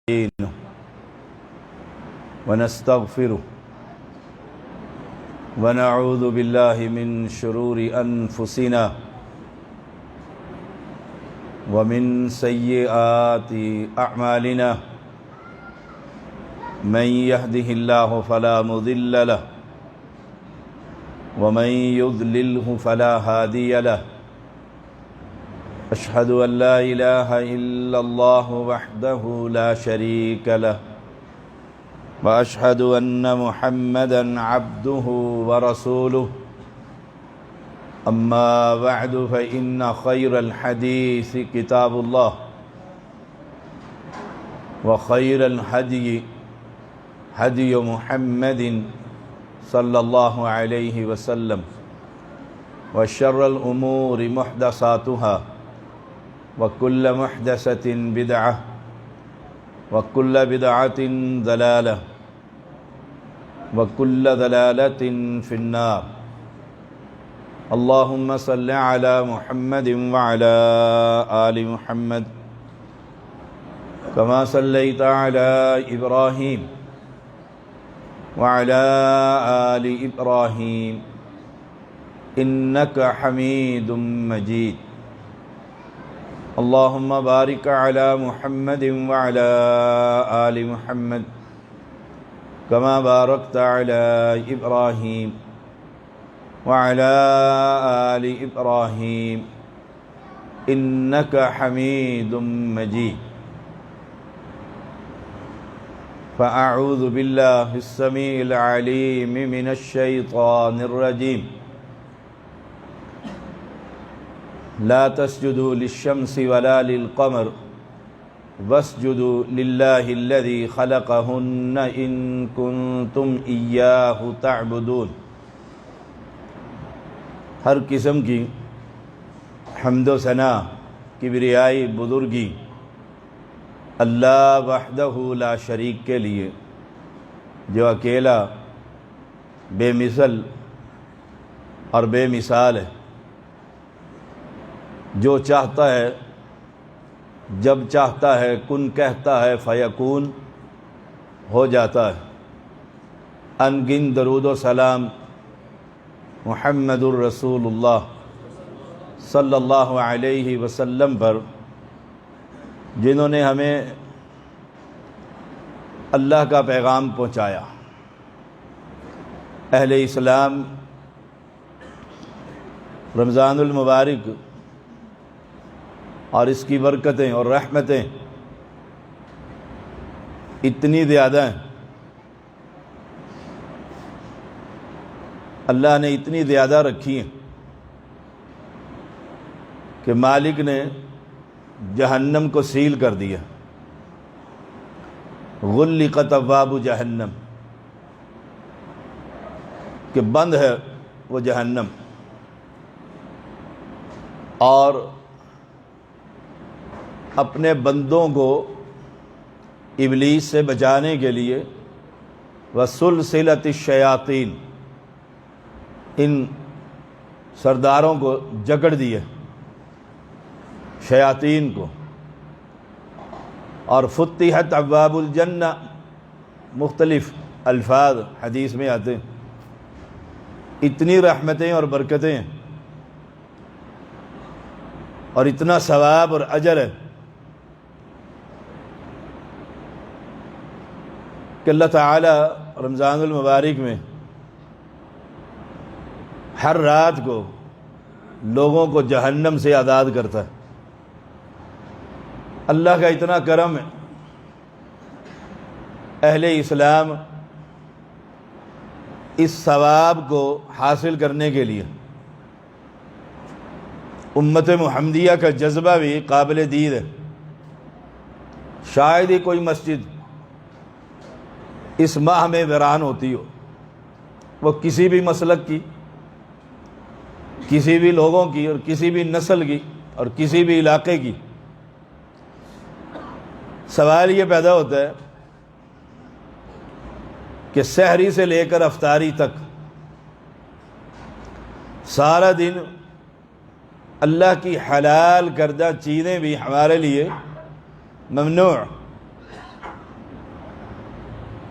ونستعينه ونستغفره ونعوذ بالله من شرور أنفسنا ومن سيئات أعمالنا من يهده الله فلا مضل له ومن يضلله فلا هادي له أشهد أن لا إله إلا الله وحده لا شريك له وأشهد أن محمدًا عبده ورسوله أما بعد فإن خير الحديث كتاب الله وخير الهدي هدي محمد صلى الله عليه وسلم وشر الأمور محدثاتها وكل محدثة بدعة وكل بدعة ضلالة وكل ضلالة في النار اللهم صل على محمد وعلى آل محمد كما صليت على إبراهيم وعلى آل إبراهيم إنك حميد مجيد اللهم بارك على محمد وعلى آل محمد كما باركت على إبراهيم وعلى آل إبراهيم إنك حميد مجيد فأعوذ بالله السميع العليم من الشيطان الرجيم لا تسجدوا للشمس ولا للقمر واسجدوا لله الذي خلقهن إن كنتم إياه تعبدون۔ ہر قسم کی حمد و ثنا کبریائی بزرگی اللہ وحدہ لا شریک کے لیے جو اکیلا بے مثل اور بے مثال ہے، جو چاہتا ہے جب چاہتا ہے کن کہتا ہے فیکون ہو جاتا ہے۔ ان گن درود و سلام محمد الرسول اللہ صلی اللہ علیہ وسلم پر، جنہوں نے ہمیں اللہ کا پیغام پہنچایا۔ اہل اسلام رمضان المبارک اور اس کی برکتیں اور رحمتیں اتنی زیادہ ہیں، اللہ نے اتنی زیادہ رکھی ہیں کہ مالک نے جہنم کو سیل کر دیا۔ غلقت ابواب جہنم، کہ بند ہے وہ جہنم، اور اپنے بندوں کو ابلیس سے بچانے کے لیے وسلسلۃ الشیاطین، ان سرداروں کو جکڑ دیے، شیاطین کو، اور فتحت ابواب الجنہ، مختلف الفاظ حدیث میں آتے ہیں۔ اتنی رحمتیں اور برکتیں ہیں اور اتنا ثواب اور اجر ہے کہ اللہ تعالی رمضان المبارک میں ہر رات کو لوگوں کو جہنم سے آزاد کرتا ہے۔ اللہ کا اتنا کرم ہے۔ اہل اسلام اس ثواب کو حاصل کرنے کے لیے امت محمدیہ کا جذبہ بھی قابل دید ہے۔ شاید ہی کوئی مسجد اس ماہ میں ویران ہوتی ہو، وہ کسی بھی مسلک کی، کسی بھی لوگوں کی، اور کسی بھی نسل کی، اور کسی بھی علاقے کی۔ سوال یہ پیدا ہوتا ہے کہ سحری سے لے کر افطاری تک سارا دن اللہ کی حلال کردہ چیزیں بھی ہمارے لیے ممنوع،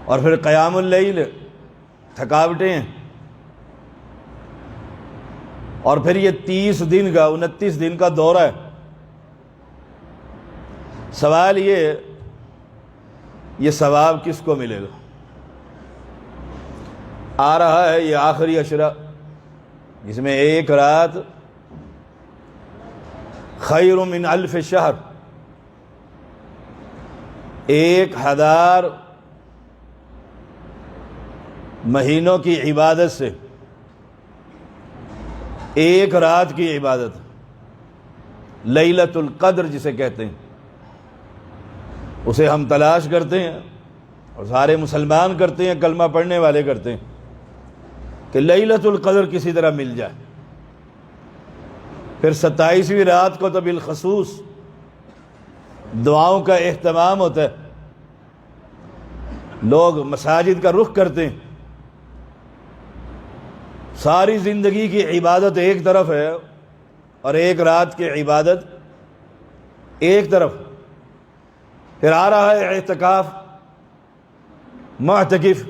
اور پھر قیام اللیل تھکاوٹیں ہیں، اور پھر یہ 30 دن کا 29 دن کا دورہ ہے۔ سوال یہ ثواب کس کو ملے گا؟ آ رہا ہے یہ آخری عشرہ، جس میں ایک رات خیر من الف شہر، 1000 مہینوں کی عبادت سے ایک رات کی عبادت، لیلۃ القدر جسے کہتے ہیں، اسے ہم تلاش کرتے ہیں اور سارے مسلمان کرتے ہیں، کلمہ پڑھنے والے کرتے ہیں کہ لیلۃ القدر کسی طرح مل جائے۔ پھر 27ویں رات کو تو بالخصوص دعاؤں کا اہتمام ہوتا ہے، لوگ مساجد کا رخ کرتے ہیں۔ ساری زندگی کی عبادت ایک طرف ہے اور ایک رات کی عبادت ایک طرف۔ پھر آ رہا ہے اعتکاف، معتکف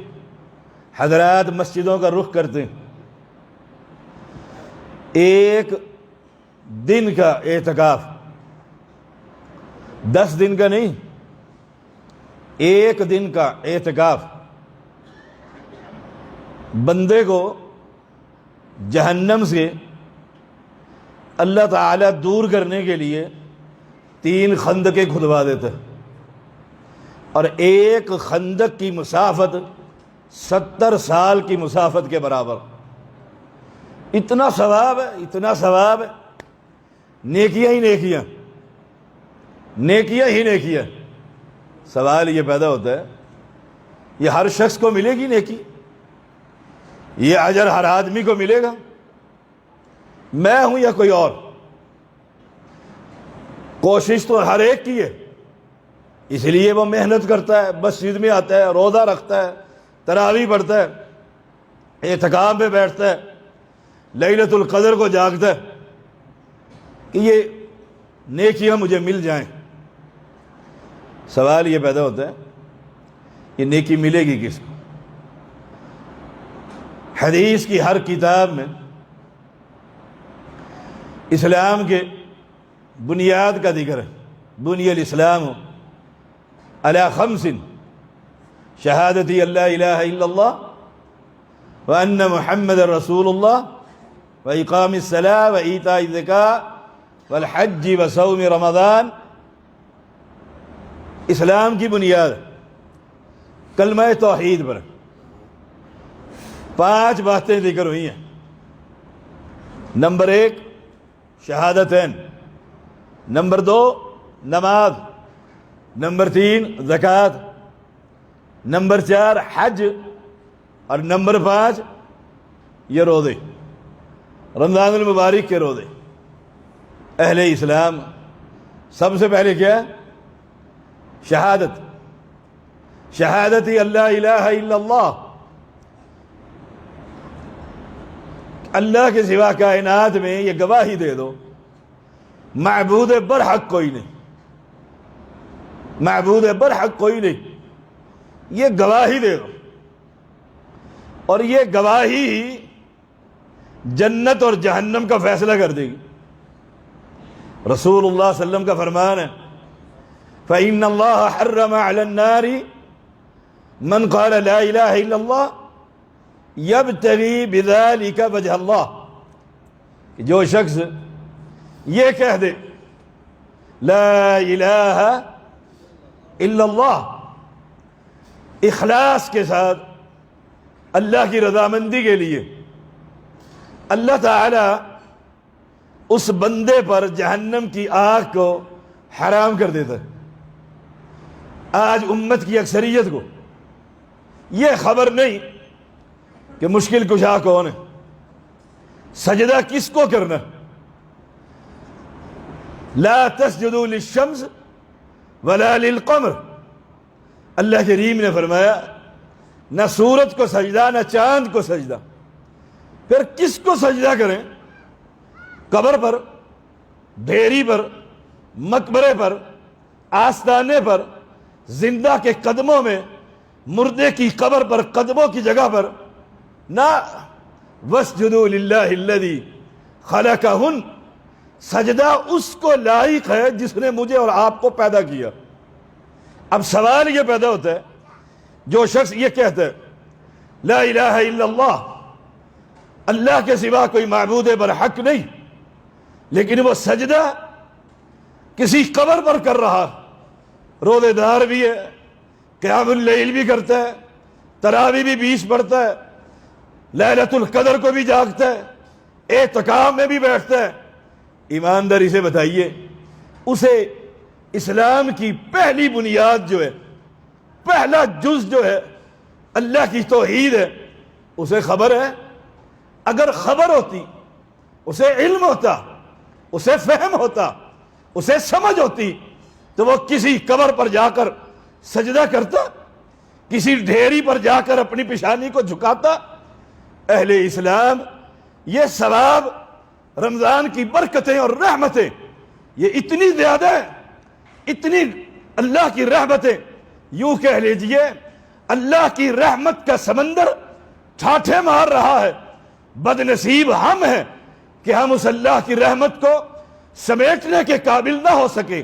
حضرات مسجدوں کا رخ کرتے ہیں، ایک دن کا اعتکاف، 10 دن کا نہیں، ایک دن کا اعتکاف بندے کو جہنم سے اللہ تعالیٰ دور کرنے کے لیے 3 خندقیں کھدوا دیتا ہے، اور ایک خندق کی مسافت 70 سال کی مسافت کے برابر۔ اتنا ثواب ہے، اتنا ثواب ہے، نیکیاں ہی نیکیاں، نیکیاں ہی نیکیاں۔ سوال یہ پیدا ہوتا ہے، یہ ہر شخص کو ملے گی نیکی؟ یہ اجر ہر آدمی کو ملے گا؟ میں ہوں یا کوئی اور؟ کوشش تو ہر ایک کی ہے، اس لیے وہ محنت کرتا ہے، مسجد میں آتا ہے، روزہ رکھتا ہے، تراویح پڑھتا ہے، اعتکاف میں بیٹھتا ہے، لیلۃ القدر کو جاگتا ہے کہ یہ نیکیاں مجھے مل جائیں۔ سوال یہ پیدا ہوتا ہے، یہ نیکی ملے گی کس کو؟ حدیث کی ہر کتاب میں اسلام کے بنیاد کا ذکر ہے۔ بنی الاسلام علی 5 شہادت اللہ الہ الا اللہ وان محمد رسول اللہ واقام الصلاۃ وایتاء الزکاۃ والحج وصوم رمضان۔ اسلام کی بنیاد کلمہ توحید پر 5 باتیں ذکر ہوئی ہیں۔ نمبر 1 شہادتین، نمبر 2 نماز، نمبر 3 زکوٰۃ، نمبر 4 حج، اور نمبر 5 یہ روزے، رمضان المبارک کے روزے۔ اہل اسلام سب سے پہلے کیا؟ شہادت، شہادت اللہ الہ الا اللہ، اللہ کے سوا کائنات میں یہ گواہی دے دو معبود برحق کوئی نہیں، معبود برحق کوئی نہیں، یہ گواہی دے دو، اور یہ گواہی ہی جنت اور جہنم کا فیصلہ کر دے گی۔ رسول اللہ صلی اللہ علیہ وسلم کا فرمان ہے فَإِنَّ اللَّهَ حَرَّمَ عَلَى النَّارِ مَنْ قَالَ لَا إِلَهَ إِلَّا اللَّهِ يَبْتَغِي بِذَلِكَ وَجْهَ اللَّهِ، جو شخص یہ کہہ دے لا الہ الا اللہ اخلاص کے ساتھ اللہ کی رضامندی کے لیے، اللہ تعالی اس بندے پر جہنم کی آگ کو حرام کر دیتا ہے۔ آج امت کی اکثریت کو یہ خبر نہیں کہ مشکل کشا کون ہے، سجدہ کس کو کرنا۔ لا تسجدوا للشمس ولا للقمر، اللہ کریم نے فرمایا نہ سورج کو سجدہ نہ چاند کو سجدہ۔ پھر کس کو سجدہ کریں؟ قبر پر، ڈھیری پر، مقبرے پر، آستانے پر، زندہ کے قدموں میں، مردے کی قبر پر قدموں کی جگہ پر نہ وَاسْجُدُوا لِلَّهِ الَّذِي خَلَقَهُنْ، سجدہ اس کو لائق ہے جس نے مجھے اور آپ کو پیدا کیا۔ اب سوال یہ پیدا ہوتا ہے، جو شخص یہ کہتا ہے لا الہ الا اللہ، اللہ کے سوا کوئی معبود برحق نہیں، لیکن وہ سجدہ کسی قبر پر کر رہا، روزے دار بھی ہے، قیام اللیل بھی کرتا ہے، تراویح بھی 20 پڑھتا ہے، لیلۃ القدر کو بھی جاگتا ہے، اعتکاف میں بھی بیٹھتا ہے، ایمانداری سے بتائیے اسے اسلام کی پہلی بنیاد جو ہے، پہلا جز جو ہے اللہ کی توحید ہے، اسے خبر ہے؟ اگر خبر ہوتی، اسے علم ہوتا، اسے فہم ہوتا، اسے سمجھ ہوتی، تو وہ کسی قبر پر جا کر سجدہ کرتا، کسی ڈھیری پر جا کر اپنی پیشانی کو جھکاتا؟ اہل اسلام یہ ثواب، رمضان کی برکتیں اور رحمتیں یہ اتنی زیادہ ہے، اتنی اللہ کی رحمتیں، یوں کہہ لیجئے اللہ کی رحمت کا سمندر ٹھاٹھے مار رہا ہے۔ بد نصیب ہم ہیں کہ ہم اس اللہ کی رحمت کو سمیٹنے کے قابل نہ ہو سکے۔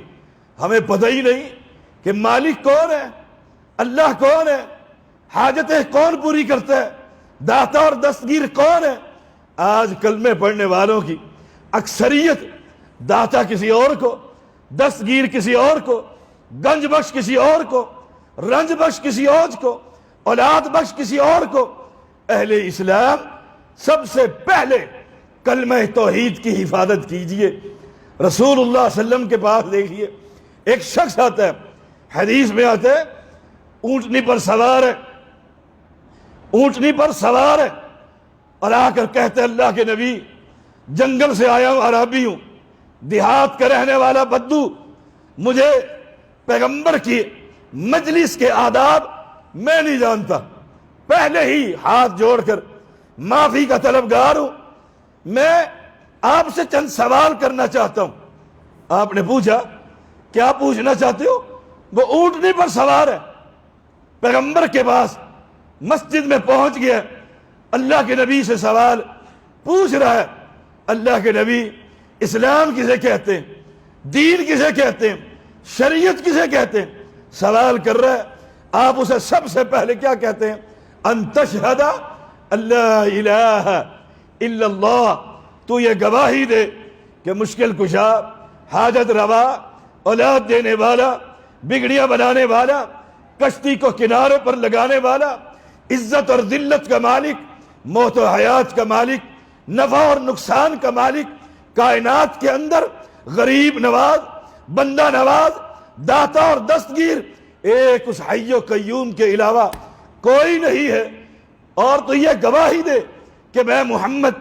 ہمیں پتہ ہی نہیں کہ مالک کون ہے، اللہ کون ہے، حاجتیں کون پوری کرتا ہے، داتا اور دستگیر کون ہے۔ آج کلمے پڑھنے والوں کی اکثریت داتا کسی اور کو، دستگیر کسی اور کو، گنج بخش کسی اور کو، رنج بخش کسی اور کو، اولاد بخش کسی اور کو۔ اہل اسلام سب سے پہلے کلمہ توحید کی حفاظت کیجئے۔ رسول اللہ صلی اللہ علیہ وسلم کے پاس دیکھیے ایک شخص آتا ہے، حدیث میں آتا ہے اونٹنی پر سوار ہے، اونٹنی پر سوار ہے، اور آ کر کہتے ہیں اللہ کے نبی جنگل سے آیا ہوں، عربی ہوں، دیہات کا رہنے والا بدو، مجھے پیغمبر کی مجلس کے آداب میں نہیں جانتا، پہلے ہی ہاتھ جوڑ کر معافی کا طلبگار ہوں، میں آپ سے چند سوال کرنا چاہتا ہوں۔ آپ نے پوچھا کیا پوچھنا چاہتے ہو؟ وہ اونٹنی پر سوار ہے، پیغمبر کے پاس مسجد میں پہنچ گیا، اللہ کے نبی سے سوال پوچھ رہا ہے۔ اللہ کے نبی اسلام کسے کہتے ہیں، دین کسے کہتے ہیں، شریعت کسے کہتے ہیں، سوال کر رہا ہے۔ آپ اسے سب سے پہلے کیا کہتے ہیں؟ ان تشہد اللہ الہ الا اللہ، تو یہ گواہی دے کہ مشکل کشا، حاجت روا، اولاد دینے والا، بگڑیاں بنانے والا، کشتی کو کنارے پر لگانے والا، عزت اور ذلت کا مالک، موت و حیات کا مالک، نفع اور نقصان کا مالک، کائنات کے اندر غریب نواز، بندہ نواز، داتا اور دستگیر، ایک اس حی و قیوم کے علاوہ کوئی نہیں ہے، اور تو یہ گواہی دے کہ میں محمد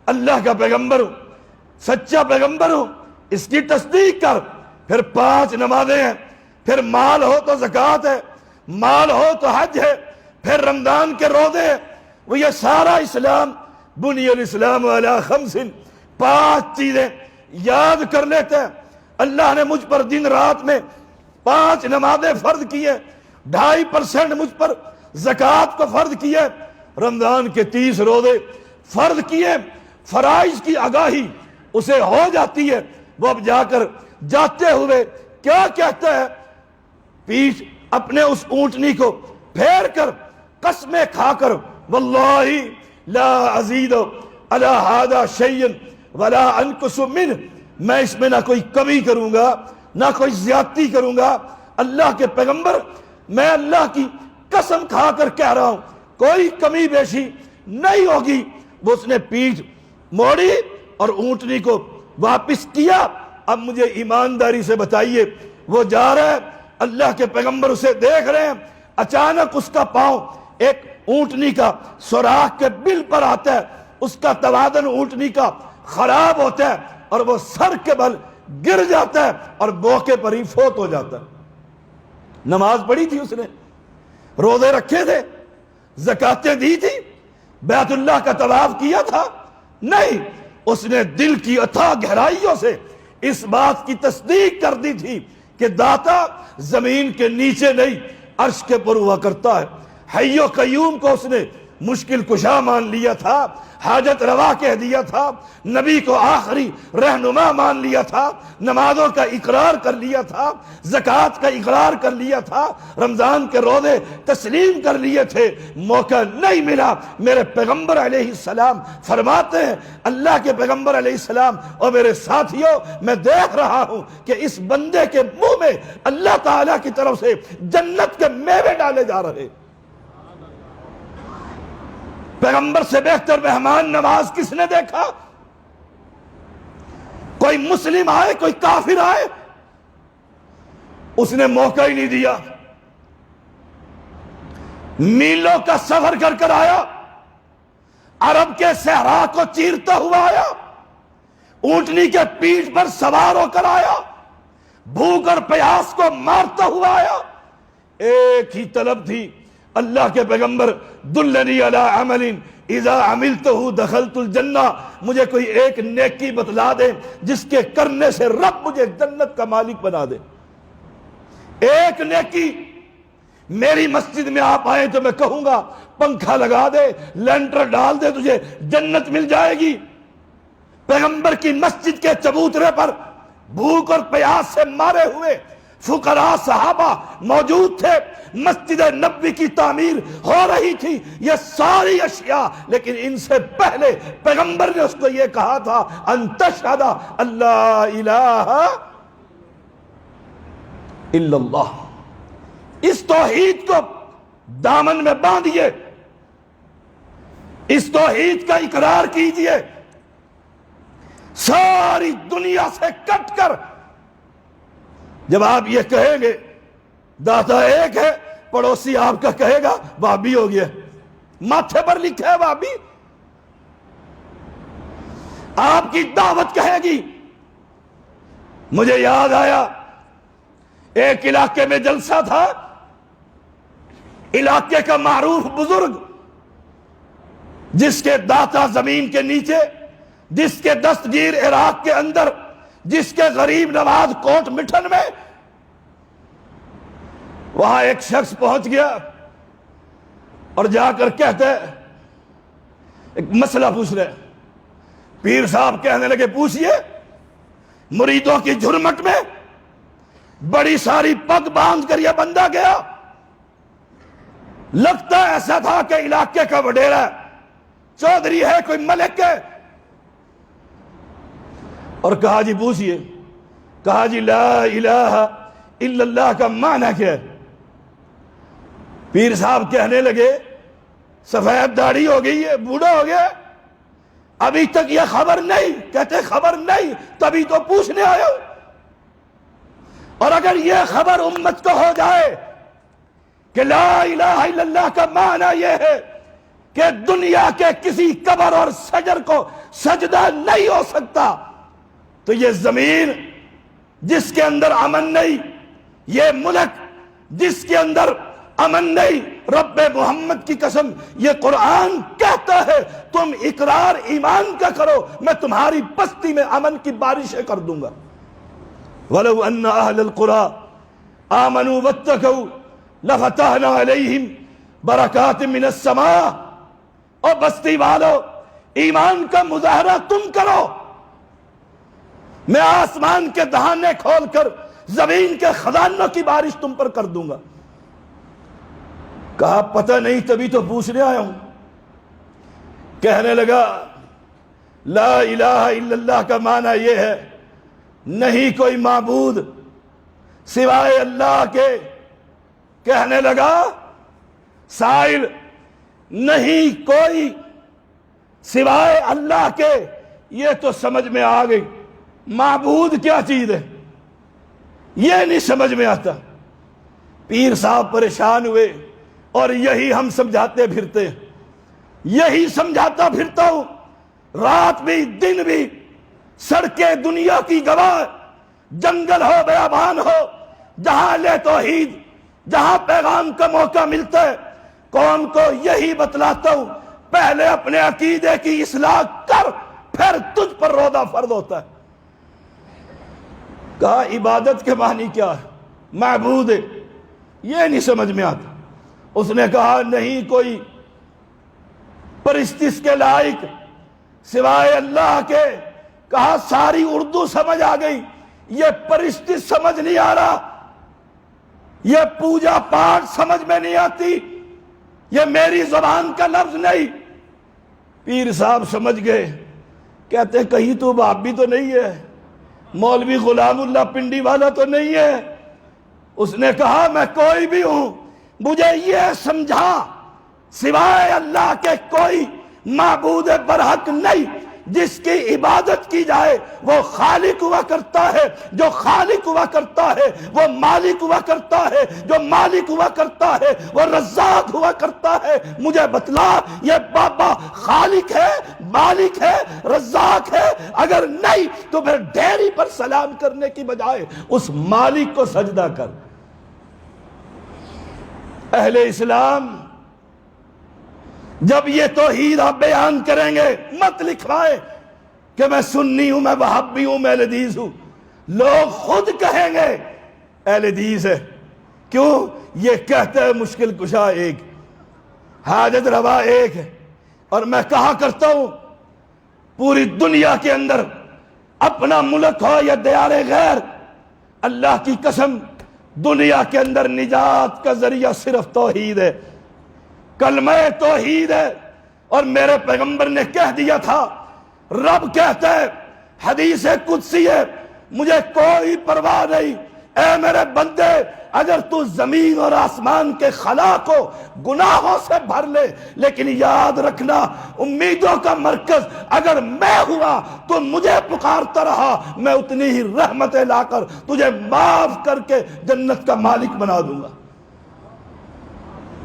اللہ کا پیغمبر ہوں، سچا پیغمبر ہوں، اس کی تصدیق کر۔ پھر 5 نمازیں ہیں، پھر مال ہو تو زکوٰۃ ہے، مال ہو تو حج ہے، پھر رمضان کے روزے ہیں۔ وہ یہ سارا اسلام بنی الاسلام علی 5، 5 چیزیں یاد کر لیتے ہیں۔ اللہ نے مجھ پر دن رات میں 5 نمازیں فرض کی ہیں، 2.5% مجھ پر زکوٰۃ کو فرض کی ہے، رمضان کے 30 روزے فرض کیے۔ فرائض کی آگاہی اسے ہو جاتی ہے، وہ اب جا کر جاتے ہوئے کیا کہتا ہے؟ پیٹھ اپنے اس اونٹنی کو پھیر کر قسمیں کھا کر واللہ لا ازید علی ھذا شیئا ولا انقص منہ، میں اس میں نہ کوئی کمی کروں گا نہ کوئی زیادتی کروں گا۔ اللہ کے پیغمبر، میں اللہ کی قسم کھا کر کہہ رہا ہوں کوئی کمی بیشی نہیں ہوگی۔ وہ اس نے پیٹھ موڑی اور اونٹنی کو واپس کیا۔ اب مجھے ایمانداری سے بتائیے، وہ جا رہا ہے، اللہ کے پیغمبر اسے دیکھ رہے ہیں، اچانک اس کا پاؤں ایک اونٹنی کا سوراخ کے بل پر آتا ہے، اس کا توازن اونٹنی کا خراب ہوتا ہے اور وہ سر کے بل گر جاتا ہے اور موقع پر ہی فوت ہو جاتا ہے۔ نماز پڑھی تھی اس نے، روزے رکھے تھے، زکاتیں دی تھی، بیت اللہ کا طواف کیا تھا؟ نہیں، اس نے دل کی اتھاہ گہرائیوں سے اس بات کی تصدیق کر دی تھی کہ داتا زمین کے نیچے نہیں عرش کے پر ہوا کرتا ہے۔ حی و قیوم کو اس نے مشکل کشا مان لیا تھا، حاجت روا کہہ دیا تھا، نبی کو آخری رہنما مان لیا تھا، نمازوں کا اقرار کر لیا تھا، زکوٰۃ کا اقرار کر لیا تھا، رمضان کے روزے تسلیم کر لیے تھے، موقع نہیں ملا۔ میرے پیغمبر علیہ السلام فرماتے ہیں، اللہ کے پیغمبر علیہ السلام اور میرے ساتھیوں، میں دیکھ رہا ہوں کہ اس بندے کے منہ میں اللہ تعالیٰ کی طرف سے جنت کے میوے ڈالے جا رہے۔ پیغمبر سے بہتر مہمان نواز کس نے دیکھا؟ کوئی مسلم آئے، کوئی کافر آئے، اس نے موقع ہی نہیں دیا۔ میلوں کا سفر کر کر آیا، عرب کے صحرا کو چیرتا ہوا آیا، اونٹنی کے پیٹھ پر سوار ہو کر آیا، بھوک اور پیاس کو مارتا ہوا آیا۔ ایک ہی طلب تھی، اللہ کے پیغمبر دلنی علی عمل اذا عملتہ دخلت الجنہ، مجھے کوئی ایک نیکی بتلا دے جس کے کرنے سے رب مجھے جنت کا مالک بنا دے۔ ایک نیکی، میری مسجد میں آپ آئیں تو میں کہوں گا پنکھا لگا دے، لینٹر ڈال دے، تجھے جنت مل جائے گی۔ پیغمبر کی مسجد کے چبوترے پر بھوک اور پیاس سے مارے ہوئے فقراء صحابہ موجود تھے، مسجد نبوی کی تعمیر ہو رہی تھی، یہ ساری اشیاء، لیکن ان سے پہلے پیغمبر نے اس کو یہ کہا تھا ان تشہد اللہ الہ الا اللہ۔ اس توحید کو دامن میں باندھیے، اس توحید کا اقرار کیجئے، ساری دنیا سے کٹ کر۔ جب آپ یہ کہیں گے داتا ایک ہے، پڑوسی آپ کا کہے گا بابی ہو گیا، ماتھے پر لکھا ہے بابی۔ آپ کی دعوت کہے گی۔ مجھے یاد آیا ایک علاقے میں جلسہ تھا، علاقے کا معروف بزرگ جس کے داتا زمین کے نیچے، جس کے دستگیر عراق کے اندر، جس کے غریب نواز کوٹ مٹھن میں، وہاں ایک شخص پہنچ گیا اور جا کر کہتے ایک مسئلہ پوچھ رہے۔ پیر صاحب کہنے لگے پوچھئے۔ مریدوں کی جھرمٹ میں بڑی ساری پگ باندھ کر یہ بندہ گیا، لگتا ایسا تھا کہ علاقے کا وڈیرا چودھری ہے، کوئی ملک ہے، اور کہا جی پوچھئے۔ کہا جی لا الہ الا اللہ کا معنی کیا ہے؟ پیر صاحب کہنے لگے سفید داڑھی ہو گئی ہے، بوڑھا ہو گیا، ابھی تک یہ خبر نہیں؟ کہتے خبر نہیں، تبھی تو پوچھنے آیا ہوں۔ اور اگر یہ خبر امت کو ہو جائے کہ لا الہ الا اللہ کا معنی یہ ہے کہ دنیا کے کسی قبر اور شجر کو سجدہ نہیں ہو سکتا، تو یہ زمین جس کے اندر امن نہیں، یہ ملک جس کے اندر امن نہیں، رب محمد کی قسم یہ قرآن کہتا ہے تم اقرار ایمان کا کرو، میں تمہاری بستی میں امن کی بارشیں کر دوں گا۔ وَلَوْ أَنَّ أَهْلَ الْقُرَىٰ آمَنُوا وَاتَّقَوْا لَفَتَحْنَا عَلَيْهِمْ بَرَكَاتٍ مِّنَ السَّمَاءِ۔ اور بستی والو ایمان کا مظاہرہ تم کرو، میں آسمان کے دہانے کھول کر زمین کے خزانوں کی بارش تم پر کر دوں گا۔ کہا پتہ نہیں، تبھی تو پوچھنے آیا ہوں۔ کہنے لگا لا الہ الا اللہ کا معنی یہ ہے نہیں کوئی معبود سوائے اللہ کے۔ کہنے لگا سائل نہیں کوئی سوائے اللہ کے، یہ تو سمجھ میں آ گئی، معبود کیا چیز ہے یہ نہیں سمجھ میں آتا۔ پیر صاحب پریشان ہوئے، اور یہی ہم سمجھاتے پھرتے ہیں، یہی سمجھاتا پھرتا ہوں، رات بھی دن بھی، سڑکیں دنیا کی گواہ، جنگل ہو بیابان ہو، جہاں لے توحید، جہاں پیغام کا موقع ملتا ہے، قوم کو یہی بتلاتا ہوں پہلے اپنے عقیدے کی اصلاح کر، پھر تجھ پر روضہ فرض ہوتا ہے۔ کہا عبادت کے معنی کیا ہے؟ معبود ہے، یہ نہیں سمجھ میں آتا۔ اس نے کہا نہیں کوئی پرستش کے لائق سوائے اللہ کے. کہا ساری اردو سمجھ آ گئی, یہ پرستش سمجھ نہیں آ رہا, یہ پوجا پاٹ سمجھ میں نہیں آتی, یہ میری زبان کا لفظ نہیں. پیر صاحب سمجھ گئے, کہتے کہیں تو بابی تو نہیں ہے, مولوی غلام اللہ پنڈی والا تو نہیں ہے. اس نے کہا میں کوئی بھی ہوں, مجھے یہ سمجھا سوائے اللہ کے کوئی معبود برحق نہیں, جس کی عبادت کی جائے وہ خالق ہوا کرتا ہے, جو خالق ہوا کرتا ہے وہ مالک ہوا کرتا ہے, جو مالک ہوا کرتا ہے وہ رزاق ہوا کرتا ہے. مجھے بتلا یہ بابا خالق ہے, مالک ہے, رزاق ہے؟ اگر نہیں تو پھر ڈھیری پر سلام کرنے کی بجائے اس مالک کو سجدہ کر. اہل اسلام جب یہ توحید آپ بیان کریں گے, مت لکھوائے کہ میں سنی ہوں, میں وہابی ہوں, میں اہل حدیث ہوں. لوگ خود کہیں گے اہل حدیث ہے. کیوں؟ یہ کہتے ہیں مشکل کشا ایک, حاجت روا ایک ہے. اور میں کہا کرتا ہوں پوری دنیا کے اندر اپنا ملک ہو یا دیار غیر, اللہ کی قسم دنیا کے اندر نجات کا ذریعہ صرف توحید ہے, کلمہ توحید ہے. اور میرے پیغمبر نے کہہ دیا تھا, رب کہتا ہے حدیث قدسی ہے, مجھے کوئی پرواہ نہیں اے میرے بندے, اگر تو زمین اور آسمان کے خلا کو گناہوں سے بھر لے, لیکن یاد رکھنا امیدوں کا مرکز اگر میں ہوا تو مجھے پکارتا رہا, میں اتنی ہی رحمتیں لا کر تجھے معاف کر کے جنت کا مالک بنا دوں گا.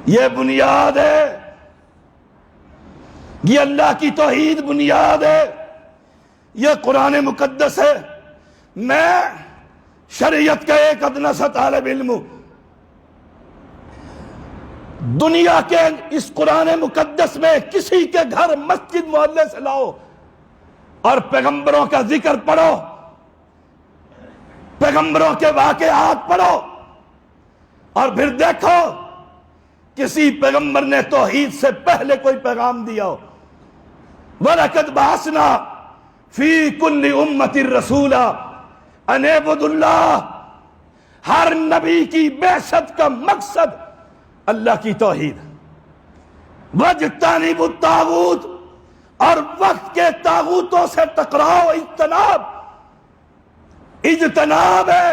یہ بنیاد ہے, یہ اللہ کی توحید بنیاد ہے, یہ قرآن مقدس ہے. میں شریعت کا ایک ادنا سا طالب علم ہوں. دنیا کے اس قرآن مقدس میں کسی کے گھر مسجد محلے سے لاؤ اور پیغمبروں کا ذکر پڑھو, پیغمبروں کے واقعات پڑھو, اور پھر دیکھو کسی پیغمبر نے توحید سے پہلے کوئی پیغام دیا ہو. وَلَقَدْ بَعَثْنَا فِي كُلِّ أُمَّةٍ رَسُولًا أَنِ اعْبُدُوا اللَّهَ. ہر نبی کی بعثت کا مقصد اللہ کی توحید, وَاجْتَنِبُوا الطَّاغُوتَ, اور وقت کے طاغوتوں سے ٹکراؤ, اجتناب ہے.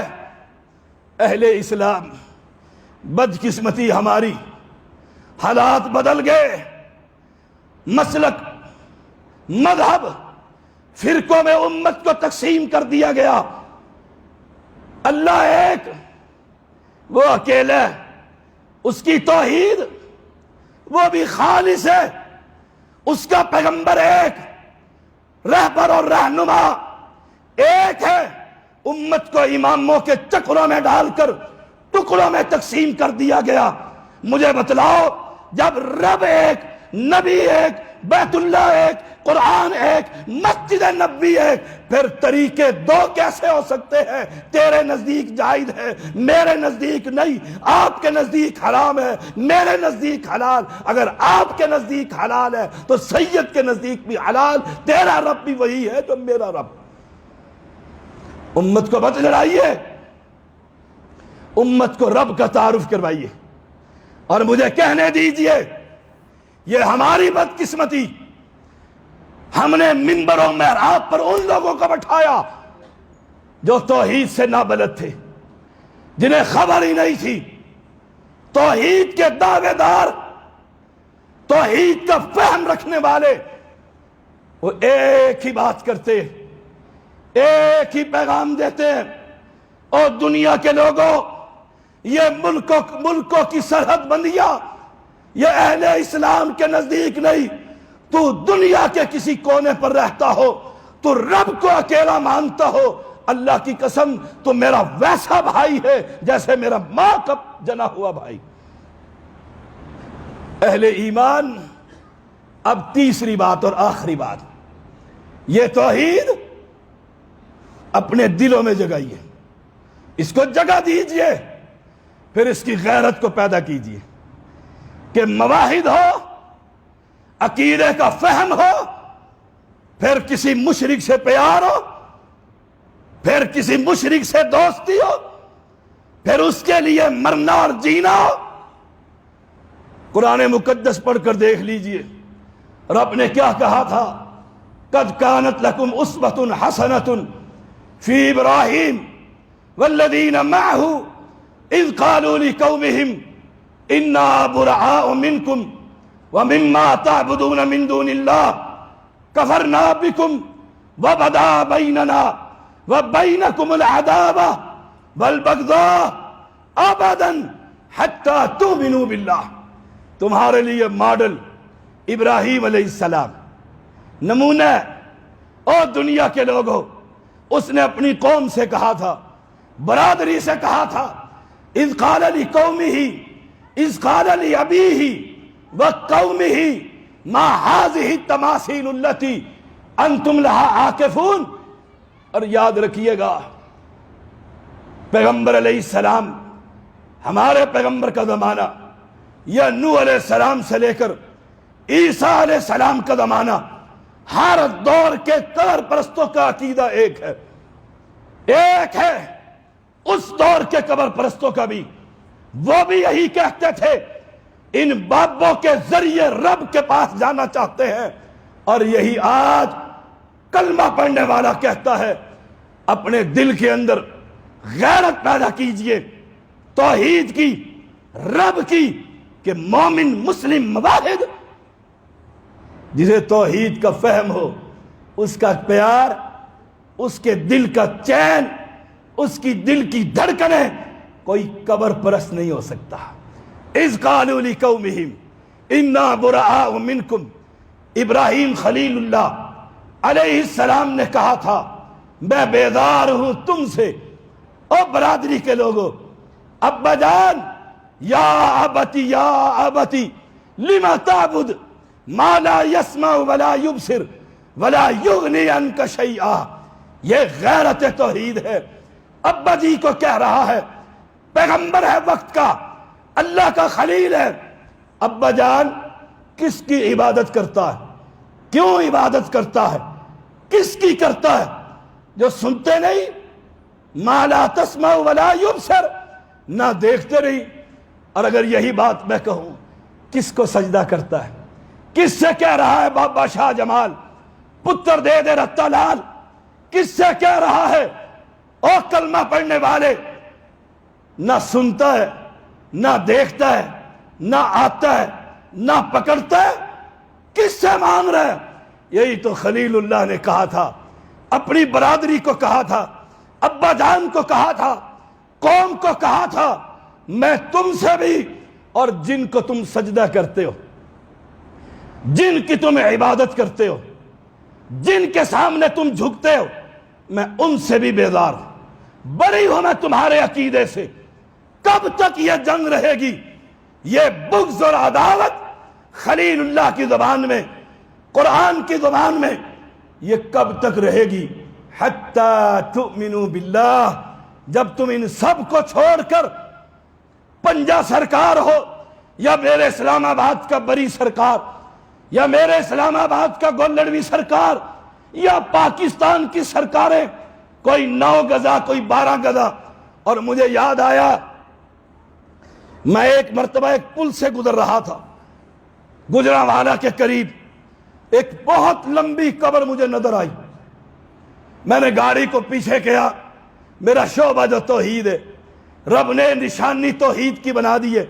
اہل اسلام بدقسمتی ہماری, حالات بدل گئے, مسلک مذہب فرقوں میں امت کو تقسیم کر دیا گیا. اللہ ایک, وہ اکیلا, اس کی توحید وہ بھی خالص ہے, اس کا پیغمبر ایک, رہبر اور رہنما ایک ہے. امت کو اماموں کے چکروں میں ڈال کر ٹکڑوں میں تقسیم کر دیا گیا. مجھے بتلاؤ جب رب ایک, نبی ایک, بیت اللہ ایک, قرآن ایک, مسجد نبوی ایک, پھر طریقے دو کیسے ہو سکتے ہیں؟ تیرے نزدیک جائز ہے, میرے نزدیک نہیں. آپ کے نزدیک حرام ہے, میرے نزدیک حلال. اگر آپ کے نزدیک حلال ہے تو سید کے نزدیک بھی حلال. تیرا رب بھی وہی ہے جو میرا رب. امت کو مت لڑائیے, امت کو رب کا تعارف کروائیے. اور مجھے کہنے دیجئے, یہ ہماری بدقسمتی, ہم نے منبر و محراب پر ان لوگوں کو بٹھایا جو توحید سے نابلد تھے, جنہیں خبر ہی نہیں تھی. توحید کے دعوے دار, توحید کا فہم رکھنے والے, وہ ایک ہی بات کرتے, ایک ہی پیغام دیتے ہیں, اور دنیا کے لوگوں یہ ملکوں کی سرحد بندیاں یہ اہل اسلام کے نزدیک نہیں. تو دنیا کے کسی کونے پر رہتا ہو, تو رب کو اکیلا مانتا ہو, اللہ کی قسم تو میرا ویسا بھائی ہے جیسے میرا ماں کا جنا ہوا بھائی. اہل ایمان, اب تیسری بات اور آخری بات, یہ توحید اپنے دلوں میں جگائیے, اس کو جگہ دیجئے, پھر اس کی غیرت کو پیدا کیجئے. کہ مواحد ہو، عقیدے کا فہم ہو، پھر کسی مشرک سے پیار ہو، پھر کسی مشرک سے دوستی ہو، پھر اس کے لیے مرنا اور جینا ہو۔ قرآن مقدس پڑھ کر دیکھ لیجئے رب نے کیا کہا تھا، قد کانت لکم اسوۃ حسنۃ فی ابراہیم والذین معہ اذ قالوا لقومہم انا براء منکم ومما تعبدون من دون اللہ کفرنا بکم وبدا بیننا وبینکم العداوہ والبغضاء ابدا حتی تؤمنوا باللہ۔ تمہارے لیے ماڈل ابراہیم علیہ السلام نمونہ، اور دنیا کے لوگوں، اس نے اپنی قوم سے کہا تھا، برادری سے کہا تھا، اذ قال لقومہ اذ قال لابیہ وقومہ ما هذه التماثیل التي انتم لها عاکفون۔ اور یاد رکھیے گا پیغمبر علیہ السلام، ہمارے پیغمبر کا زمانہ یا نوح علیہ السلام سے لے کر عیسیٰ علیہ السلام کا زمانہ، ہر دور کے قبر پرستوں کا عقیدہ ایک ہے، ایک ہے۔ اس دور کے قبر پرستوں کا بھی، وہ بھی یہی کہتے تھے، ان بابوں کے ذریعے رب کے پاس جانا چاہتے ہیں۔ اور یہی آج کلمہ پڑھنے والا کہتا ہے، اپنے دل کے اندر غیرت پیدا کیجئے توحید کی، رب کی، کہ مومن مسلم موحد جسے توحید کا فہم ہو، اس کا پیار، اس کے دل کا چین، اس کی دل کی دھڑکنیں کوئی قبر پرست نہیں ہو سکتا۔ اذ قالوا لقومہم انا براء منکم، ابراہیم خلیل اللہ علیہ السلام نے کہا تھا، میں بیزار ہوں تم سے۔ او برادری کے لوگوں، ابا جان، یا ابتی لما تعبد ما لا يسمع ولا يبصر ولا یغنی عنک شیئا۔ یہ غیرت توحید ہے۔ ابا جی کو کہہ رہا ہے، پیغمبر ہے وقت کا، اللہ کا خلیل ہے، ابا جان کس کی عبادت کرتا ہے؟ کیوں عبادت کرتا ہے؟ کس کی کرتا ہے؟ جو سنتے نہیں، ما لا تسمع ولا یبصر، نہ دیکھتے نہیں۔ اور اگر یہی بات میں کہوں، کس کو سجدہ کرتا ہے؟ کس سے کہہ رہا ہے بابا شاہ جمال پتر دے دے رتا لال؟ کس سے کہہ رہا ہے؟ او کلمہ پڑھنے والے، نہ سنتا ہے، نہ دیکھتا ہے، نہ آتا ہے، نہ پکڑتا ہے، کس سے مانگ رہا ہے؟ یہی تو خلیل اللہ نے کہا تھا، اپنی برادری کو کہا تھا، ابا جان کو کہا تھا، قوم کو کہا تھا، میں تم سے بھی، اور جن کو تم سجدہ کرتے ہو، جن کی تم عبادت کرتے ہو، جن کے سامنے تم جھکتے ہو، میں ان سے بھی بیزار ہوں، بری ہوں میں تمہارے عقیدے سے۔ کب تک یہ جنگ رہے گی؟ یہ بغض اور عداوت خلیل اللہ کی زبان میں، قرآن کی زبان میں، یہ کب تک رہے گی؟ حتی تؤمنوا باللہ، جب تم ان سب کو چھوڑ کر پنجہ سرکار ہو، یا میرے اسلام آباد کا بری سرکار، یا میرے اسلام آباد کا گولڑوی سرکار، یا پاکستان کی سرکاریں، کوئی 9 گزا کوئی 12 گزا۔ اور مجھے یاد آیا، میں ایک مرتبہ ایک پل سے گزر رہا تھا، گجرانوالہ کے قریب ایک بہت لمبی قبر مجھے نظر آئی۔ میں نے گاڑی کو پیچھے کیا، میرا شعبہ جو توحید ہے، رب نے نشانی توحید کی بنا دی ہے،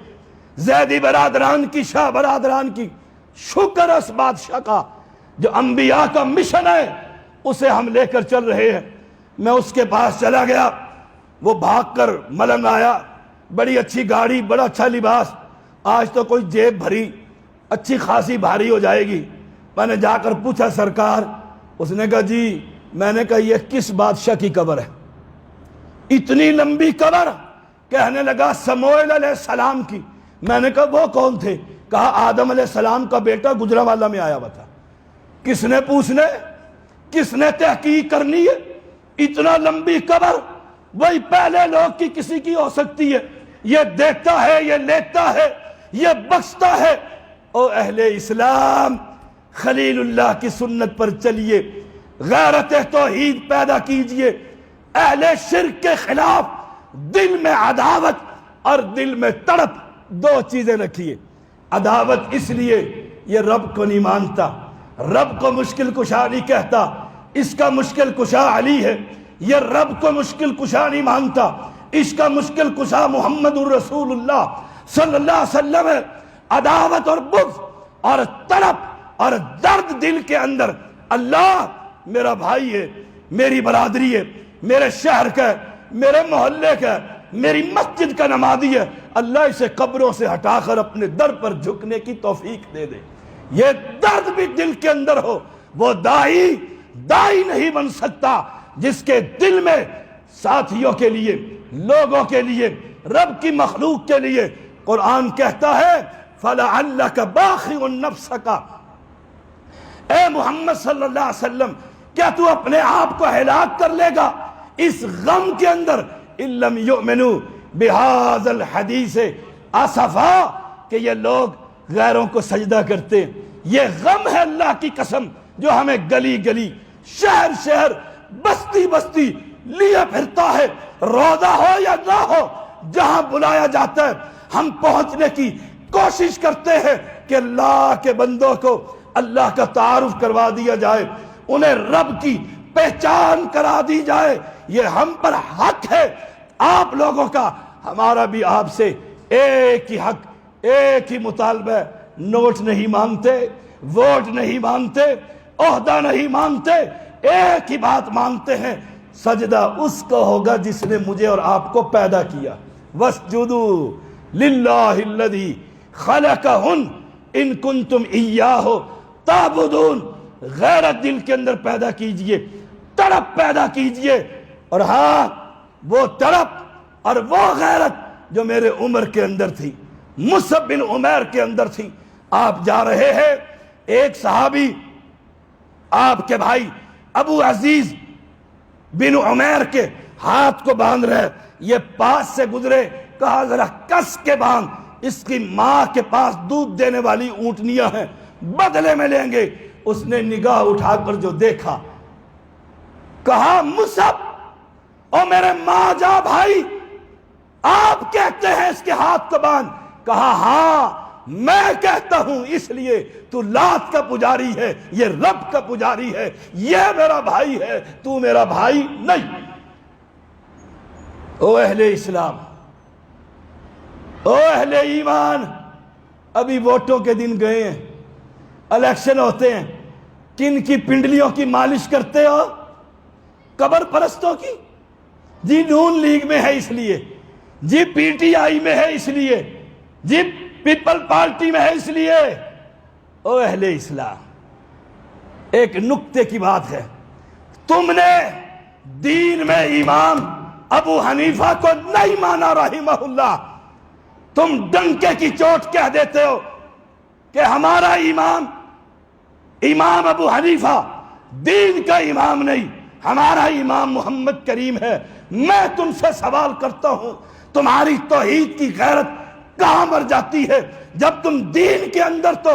زیدی برادران کی، شاہ برادران کی، شکر اس بادشاہ کا جو انبیاء کا مشن ہے اسے ہم لے کر چل رہے ہیں۔ میں اس کے پاس چلا گیا، وہ بھاگ کر ملنگ آیا، بڑی اچھی گاڑی، بڑا اچھا لباس، آج تو کوئی جیب بھری اچھی خاصی بھاری ہو جائے گی۔ میں نے جا کر پوچھا سرکار، اس نے کہا جی، میں نے کہا یہ کس بادشاہ کی قبر ہے؟ اتنی لمبی قبر؟ کہنے لگا سموئیل علیہ السلام کی۔ میں نے کہا وہ کون تھے؟ کہا آدم علیہ السلام کا بیٹا گجرانوالہ میں آیا ہوا تھا۔ کس نے پوچھنے، کس نے تحقیق کرنی ہے؟ اتنا لمبی قبر وہی پہلے لوگ کی کسی کی ہو سکتی ہے۔ یہ دیکھتا ہے، یہ لیتا ہے، یہ بخشتا ہے۔ او اہل اسلام، خلیل اللہ کی سنت پر چلیے، غیرت توحید پیدا کیجئے، اہل شرک کے خلاف دل میں عداوت اور دل میں تڑپ دو چیزیں رکھیے۔ عداوت اس لیے یہ رب کو نہیں مانتا، رب کو مشکل کشا نہیں کہتا، اس کا مشکل کشا علی ہے، یہ رب کو مشکل کشا نہیں مانتا، اس کا مشکل کشا محمد الرسول اللہ صلی اللہ علیہ وسلم ہے۔ عداوت اور بغض اور تڑپ اور درد دل کے اندر، اللہ میرا بھائی ہے، میری برادری ہے، میرے شہر کا ہے، میرے محلے کا ہے، میری مسجد کا نمازی ہے، اللہ اسے قبروں سے ہٹا کر اپنے در پر جھکنے کی توفیق دے دے۔ یہ درد بھی دل کے اندر ہو، وہ دائی نہیں بن سکتا جس کے دل میں ساتھیوں کے لیے، لوگوں کے لیے، رب کی مخلوق کے لیے قرآن کہتا ہے فَلَعَلَّكَ بَاخِعٌ نَفْسَكَ، اے محمد صلی اللہ علیہ وسلم، کیا تو اپنے آپ کو ہلاک کر لے گا اس غم کے اندر؟ إِن لَمْ يُؤْمِنُوا بِهَذَا الْحَدِيثِ آسفا، کہ یہ لوگ غیروں کو سجدہ کرتے ہیں۔ یہ غم ہے اللہ کی قسم جو ہمیں گلی گلی، شہر شہر، بستی بستی لیے پھرتا ہے۔ روزہ ہو یا نہ ہو، جہاں بلایا جاتا ہے ہم پہنچنے کی کوشش کرتے ہیں کہ اللہ کے بندوں کو اللہ کا تعارف کروا دیا جائے، انہیں رب کی پہچان کرا دی جائے۔ یہ ہم پر حق ہے آپ لوگوں کا، ہمارا بھی آپ سے ایک ہی حق، ایک ہی مطالبہ۔ نوٹ نہیں مانگتے، ووٹ نہیں مانگتے، عہدہ نہیں مانگتے، ایک ہی بات مانگتے ہیں، سجدہ اس کو ہوگا جس نے مجھے اور آپ کو پیدا کیا۔ وَاسْجُدُوا لِلَّهِ الَّذِي خَلَقَهُنْ إِن كُنتُمْ إِيَّاهُ تَعْبُدُونَ۔ غیرت دل کے اندر پیدا کیجئے، تڑپ پیدا کیجئے، اور ہاں وہ تڑپ اور وہ غیرت جو میرے عمر کے اندر تھی، مصعب بن عمیر کے اندر تھی۔ آپ جا رہے ہیں، ایک صحابی آپ کے بھائی ابو عزیز بن عمیر کے ہاتھ کو باندھ رہے، یہ پاس سے گزرے، کہا ذرا کس کے باندھ، اس کی ماں کے پاس دودھ دینے والی اونٹنیاں ہیں، بدلے میں لیں گے۔ اس نے نگاہ اٹھا کر جو دیکھا، کہا مصعب، او میرے ماں جا بھائی، آپ کہتے ہیں اس کے ہاتھ کو باندھ؟ کہا ہاں میں کہتا ہوں، اس لیے تو لات کا پجاری ہے، یہ رب کا پجاری ہے، یہ میرا بھائی ہے، تو میرا بھائی نہیں۔ او اہل اسلام، او اہل ایمان، ابھی ووٹوں کے دن گئے ہیں، الیکشن ہوتے ہیں، کن کی پنڈلیوں کی مالش کرتے ہو؟ قبر پرستوں کی؟ جی نون لیگ میں ہے اس لیے، جی پی ٹی آئی میں ہے اس لیے، جی پیپل پارٹی میں ہے اس لیے۔ او اہل اسلام، ایک نکتے کی بات ہے، تم نے دین میں امام ابو حنیفہ کو نہیں مانا رحمہ اللہ، تم ڈنکے کی چوٹ کہہ دیتے ہو کہ ہمارا امام ابو حنیفہ دین کا امام نہیں، ہمارا امام محمد کریم ہے۔ میں تم سے سوال کرتا ہوں، تمہاری توحید کی غیرت کہاں مر جاتی ہے جب تم دین کے اندر تو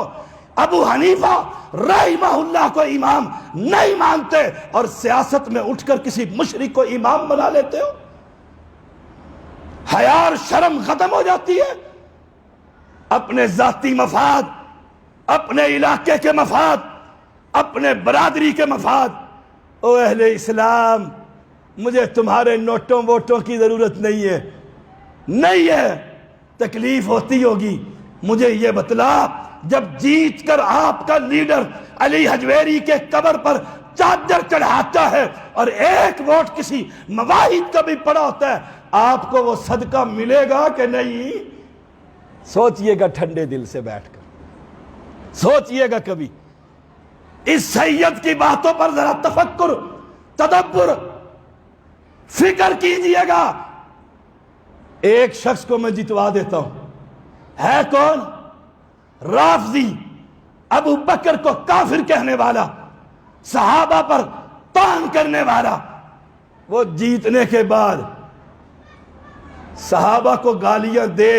ابو حنیفہ رحمہ اللہ کو امام نہیں مانتے اور سیاست میں اٹھ کر کسی مشرک کو امام بنا لیتے ہو؟ حیا اور شرم ختم ہو جاتی ہے؟ اپنے ذاتی مفاد، اپنے علاقے کے مفاد، اپنے برادری کے مفاد۔ او اہل اسلام، مجھے تمہارے نوٹوں ووٹوں کی ضرورت نہیں ہے، نہیں ہے۔ تکلیف ہوتی ہوگی مجھے یہ بتلا، جب جیت کر آپ کا لیڈر علی حجویری کے قبر پر چادر چڑھاتا ہے اور ایک ووٹ کسی مواحد کا بھی پڑا ہوتا ہے، آپ کو وہ صدقہ ملے گا کہ نہیں؟ سوچئے گا ٹھنڈے دل سے بیٹھ کر، سوچئے گا کبھی اس سید کی باتوں پر ذرا تفکر، تدبر، فکر کیجئے گا۔ ایک شخص کو میں جتوا دیتا ہوں، ہے کون؟ رافضی، ابو بکر کو کافر کہنے والا، صحابہ پر طعن کرنے والا۔ وہ جیتنے کے بعد صحابہ کو گالیاں دے،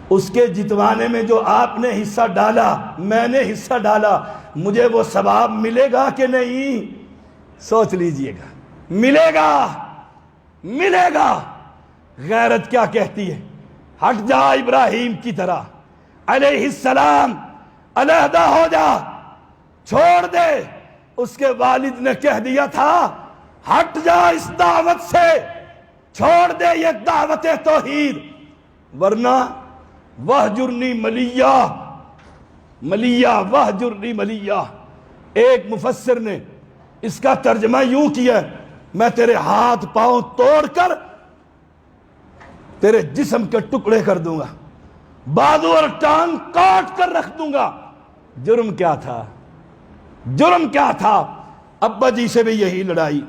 اس کے جتوانے میں جو آپ نے حصہ ڈالا، میں نے حصہ ڈالا، مجھے وہ ثواب ملے گا کہ نہیں؟ سوچ لیجئے گا۔ ملے گا، ملے گا۔ غیرت کیا کہتی ہے؟ ہٹ جا ابراہیم کی طرح علیہ السلام، علیحدہ ہو جا، چھوڑ دے۔ اس کے والد نے کہہ دیا تھا ہٹ جا اس دعوت سے، چھوڑ دے یہ دعوت توحید، ورنہ وہجرنی ملیہ، ملیہ وہجرنی ملیہ۔ ایک مفسر نے اس کا ترجمہ یوں کیا، میں تیرے ہاتھ پاؤں توڑ کر تیرے جسم کے ٹکڑے کر دوں گا، بازو اور ٹانگ کاٹ کر رکھ دوں گا۔ جرم کیا تھا؟ جرم کیا تھا؟ ابا جی سے بھی یہی لڑائی،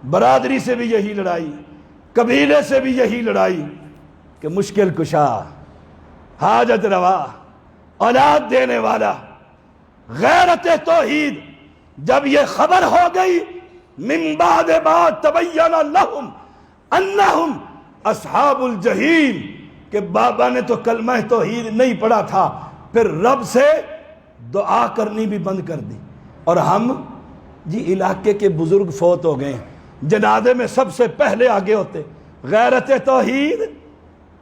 برادری سے بھی یہی لڑائی، قبیلے سے بھی یہی لڑائی، کہ مشکل کشا، حاجت روا، اولاد دینے والا، غیرت توحید۔ جب یہ خبر ہو گئی من بعد ما تبین لہم انہم اصحاب الجحیم، کہ بابا نے تو کلمہ توحید نہیں پڑھا تھا، پھر رب سے دعا کرنی بھی بند کر دی۔ اور ہم جی علاقے کے بزرگ فوت ہو گئے، جنازے میں سب سے پہلے آگے ہوتے۔ غیرت توحید،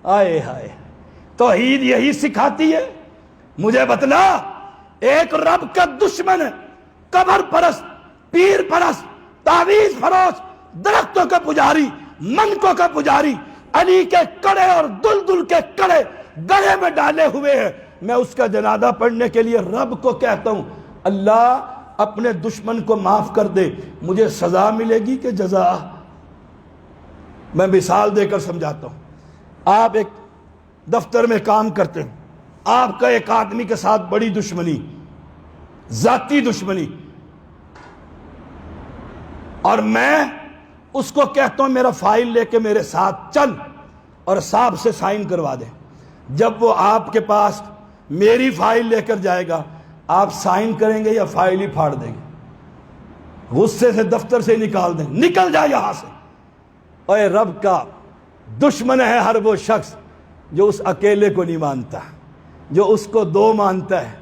آئے ہائے، توحید یہی سکھاتی ہے؟ مجھے بتلا، ایک رب کا دشمن، قبر پرست، پیر پرست، تعویذ فروش، درختوں کا پجاری، منکوں کا پجاری، علی کے کڑے اور دلدل کے کڑے گلے میں ڈالے ہوئے ہیں۔ میں اس کا جنازہ پڑھنے کے لیے رب کو کہتا ہوں اللہ اپنے دشمن کو معاف کر دے، مجھے سزا ملے گی کہ جزا؟ میں مثال دے کر سمجھاتا ہوں۔ آپ ایک دفتر میں کام کرتے ہیں، آپ کا ایک آدمی کے ساتھ بڑی دشمنی، ذاتی دشمنی، اور میں اس کو کہتا ہوں میرا فائل لے کے میرے ساتھ چل اور صاحب سے سائن کروا دے۔ جب وہ آپ کے پاس میری فائل لے کر جائے گا، آپ سائن کریں گے یا فائل ہی پھاڑ دیں گے؟ غصے سے دفتر سے نکال دیں، نکل جائے یہاں سے۔ اے رب کا دشمن ہے ہر وہ شخص جو اس اکیلے کو نہیں مانتا، جو اس کو دو مانتا ہے،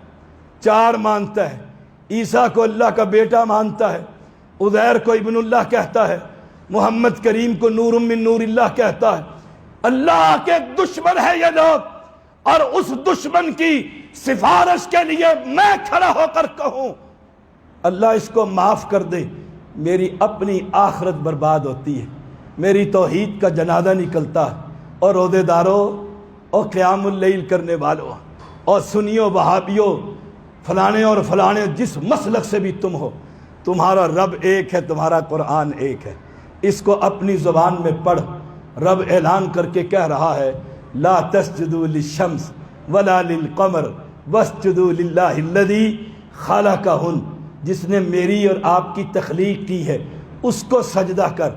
چار مانتا ہے، عیسیٰ کو اللہ کا بیٹا مانتا ہے، عزیر کو ابن اللہ کہتا ہے، محمد کریم کو نور من نور اللہ کہتا ہے۔ اللہ کے دشمن ہے یہ لوگ، اور اس دشمن کی سفارش کے لیے میں کھڑا ہو کر کہوں اللہ اس کو معاف کر دے، میری اپنی آخرت برباد ہوتی ہے، میری توحید کا جنازہ نکلتا ہے۔ اور روزے داروں اور قیام اللیل کرنے والوں اور سنیوں وہابیوں، فلانے اور فلانے، جس مسلک سے بھی تم ہو، تمہارا رب ایک ہے، تمہارا قرآن ایک ہے۔ اس کو اپنی زبان میں پڑھ۔ رب اعلان کر کے کہہ رہا ہے لا تسجدوا للشمس ولا للقمر واسجدوا للہ الذی خلقہن، جس نے میری اور آپ کی تخلیق کی ہے اس کو سجدہ کر۔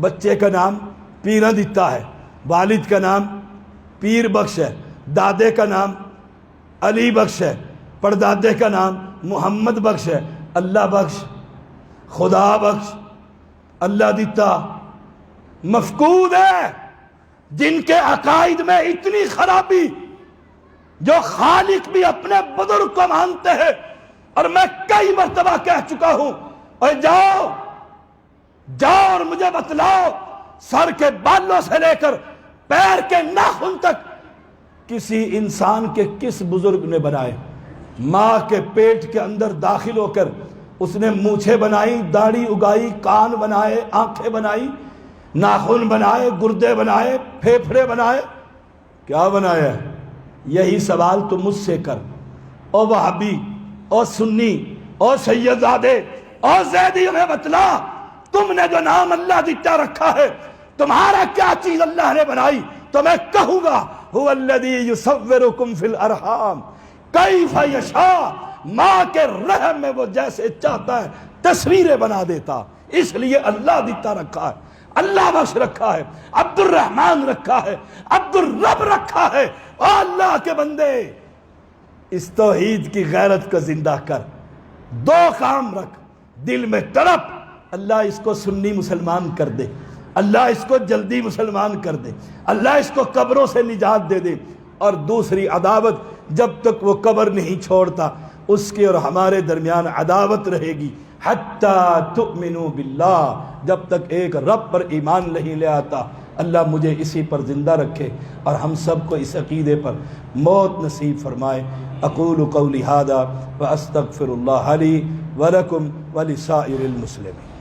بچے کا نام پیرا دیتا ہے، والد کا نام پیر بخش ہے، دادے کا نام علی بخش ہے، پردادے کا نام محمد بخش ہے۔ اللہ بخش، خدا بخش، اللہ دیتا مفقود ہے۔ جن کے عقائد میں اتنی خرابی، جو خالق بھی اپنے بزرگ کو مانتے ہیں، اور میں کئی مرتبہ کہہ چکا ہوں، اور جاؤ اور مجھے بتلاؤ سر کے بالوں سے لے کر پیر کے ناخن تک کسی انسان کے کس بزرگ نے بنائے؟ ماں کے پیٹ کے اندر داخل ہو کر اس نے مونچھیں بنائی، داڑھی اگائی، کان بنائے، آنکھیں بنائی، ناخن بنائے، گردے بنائے، پھیپھڑے بنائے، کیا بنایا؟ یہی سوال تو مجھ سے کر، او وہابی، او سنی، او سیدزادے، او زیدی، میں بتلا تم نے جو نام اللہ دیتا رکھا ہے تمہارا کیا چیز اللہ نے بنائی؟ تو میں کہوں گا هو الذی یصورکم فی الارحام کیف یشاء، ماں کے رحم میں وہ جیسے چاہتا ہے تصویریں بنا دیتا۔ اس لیے اللہ دیتا رکھا ہے، اللہ بخش رکھا ہے، عبد الرحمن رکھا ہے، عبد الرب رکھا ہے۔ او اللہ کے بندے، اس توحید کی غیرت کو زندہ کر۔ دو کام رکھ، دل میں تڑپ اللہ اس کو سنی مسلمان کر دے، اللہ اس کو جلدی مسلمان کر دے، اللہ اس کو قبروں سے نجات دے دے، اور دوسری عداوت جب تک وہ قبر نہیں چھوڑتا اس کے اور ہمارے درمیان عداوت رہے گی، حتیٰ تؤمنوا باللہ، جب تک ایک رب پر ایمان نہیں لے آتا۔ اللہ مجھے اسی پر زندہ رکھے اور ہم سب کو اس عقیدے پر موت نصیب فرمائے۔ اقول قولی ھذا واستغفر اللہ لی ولکم ولسائر المسلمین۔